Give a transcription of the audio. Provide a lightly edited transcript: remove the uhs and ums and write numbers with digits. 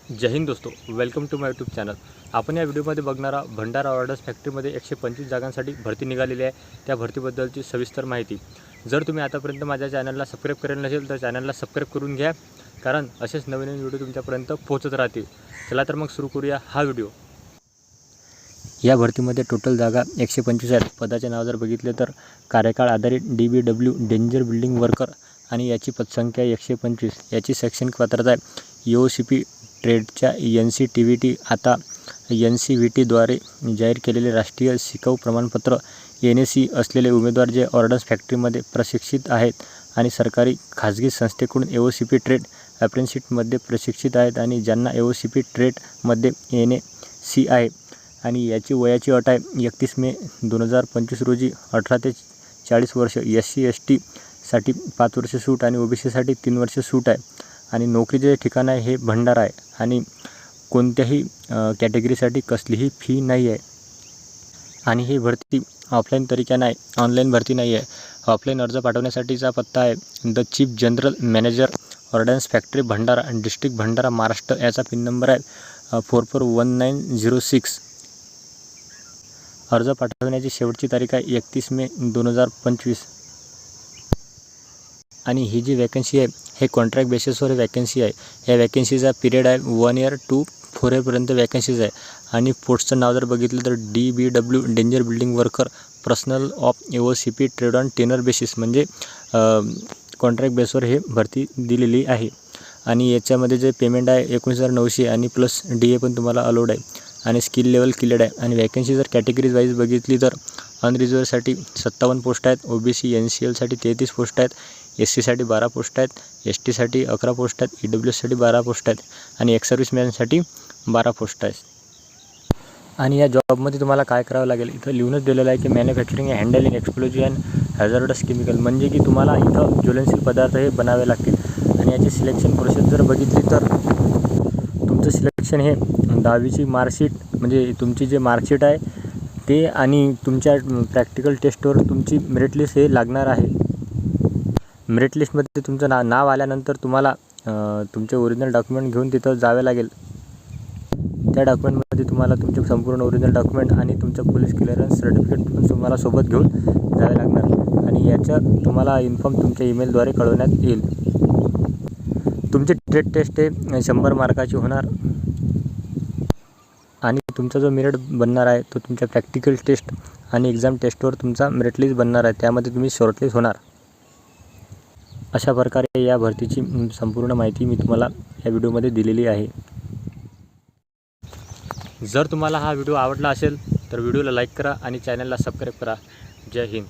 जय हिंद दोस्तों, welcome to my YouTube channel. आपण या व्हिडिओमध्ये बघणारा भंडारा ऑर्डर्स फॅक्टरीमध्ये 125 जागांसाठी भरती निघालेली आहे। त्या भरतीबद्दलची सविस्तर माहिती। जर तुम्ही आतापर्यंत माझ्या चॅनलला सबस्क्राइब केलेलं नसेल तर चॅनलला सबस्क्राइब करून घ्या, कारण असेच नवीन व्हिडिओ तुमच्यापर्यंत पोहोचत राहतील। चला तर मग सुरू करूया हा व्हिडिओ। या भरतीमध्ये टोटल जागा 125 आहेत। पदाचे नाव जर बघितले तर कार्यकाळ आधारित DBW डेंजर बिल्डिंग वर्कर आणि याची पदसंख्या 125। याची शैक्षणिक पात्रता आहे EOCP ट्रेडच्या NCTVT आता NCVTद्वारे जाहीर केलेले राष्ट्रीय शिकाऊ प्रमाणपत्र NAC असलेले उमेदवार जे ऑर्डर्स फॅक्टरीमध्ये प्रशिक्षित आहेत आणि सरकारी खाजगी संस्थेकडून EOCP ट्रेड अप्रेंटिसशिपमध्ये प्रशिक्षित आहेत आणि ज्यांना EOCP ट्रेडमध्ये NAC आहे आणि याची वयाची अट आहे 31 मे 2025 रोजी 18 ते 40 वर्ष। SC ST साठी 5 वर्ष सूट आणि OBC साठी 3 वर्ष सूट आहे आणि नोकरीचे ठिकाण आहे हे भंडारा आहे आणि कोणत्याही कॅटेगरीसाठी कसलीही फी नाही आहे आणि ही भरती ऑफलाईन तरीक्याने आहे, ऑनलाईन भरती नाही आहे। ऑफलाईन अर्ज पाठवण्यासाठीचा पत्ता आहे the chief general manager ordnance factory Bhandara district Bhandara Maharashtra. याचा पिन नंबर आहे 441906। अर्ज पाठवण्याची शेवटची तारीख आहे 31 मे 2025 आणि ही जी वॅकन्सी आहे हे कॉन्ट्रॅक्ट बेसिसवर वॅकन्सी आहे। या वॅकन्सीचा पिरियड आहे 1 इयर टू 4 इयरपर्यंत वॅकन्सीज आहे आणि पोस्टचं नाव जर बघितलं तर DBW danger building worker personnel of EOCP trade on tenure basis, म्हणजे कॉन्ट्रॅक्ट बेसवर हे भरती दिलेली आहे आणि याच्यामध्ये जे पेमेंट आहे 19,900 आणि प्लस DA पण तुम्हाला अलाउड आहे आणि स्किल लेवल क्लिअर्ड आहे। आणि वॅकन्सी जर कॅटेगरीज वाईज बघितली तर अनरिझर्वसाठी 57 पोस्ट आहेत, OBC NCL साठी 33 पोस्ट आहेत, SC साठी 12 पोस्ट आहेत, ST साठी 11 पोस्ट आहेत, EWS साठी 12 पोस्ट आहेत आणि एक्स सर्व्हिसमॅनसाठी 12 पोस्ट आहेत। आणि या जॉबमध्ये तुम्हाला काय करावं लागेल इथं लिहूनच दिलेलं आहे की manufacturing handling explosive and hazardous chemical, म्हणजे की तुम्हाला इथं ज्वलनशील पदार्थ हे बनावे लागतील। आणि याची सिलेक्शन प्रोसेस जर बघितली तर तुमचं सिलेक्शन हे 10वीची मार्कशीट, म्हणजे तुमची जे मार्कशीट आहे ते आणि तुमच्या प्रॅक्टिकल टेस्टवर तुमची मेरिट लिस्ट हे लागणार आहे। मेरिट लिस्टमध्ये तुमचं नाव आल्यानंतर तुम्हाला तुमचे ओरिजिनल डॉक्युमेंट घेऊन तिथं जावे लागेल। त्या डॉक्युमेंटमध्ये तुम्हाला तुमचे संपूर्ण ओरिजिनल डॉक्युमेंट आणि तुमचं पोलीस क्लिअरन्स सर्टिफिकेट पण तुम्हाला सोबत घेऊन जावे लागणार आणि याचं तुम्हाला इन्फॉर्म तुमच्या ईमेलद्वारे कळवण्यात येईल। तुमची ट्रेड टेस्ट हे 100 मार्काची होणार आणि तुमचा जो मेरिट बनणार आहे तो तुमच्या प्रॅक्टिकल टेस्ट आणि एक्झाम टेस्टवर तुमचा मेरिट लिस्ट बनणार आहे, त्यामध्ये तुम्ही शॉर्टलिस्ट होणार। अशा प्रकारे या भरतीची संपूर्ण माहिती मी तुम्हाला या व्हिडिओमध्ये दिलेली आहे। जर तुम्हाला हा व्हिडिओ आवडला असेल तर व्हिडिओला लाईक करा आणि चॅनलला सबस्क्राइब करा। जय हिंद।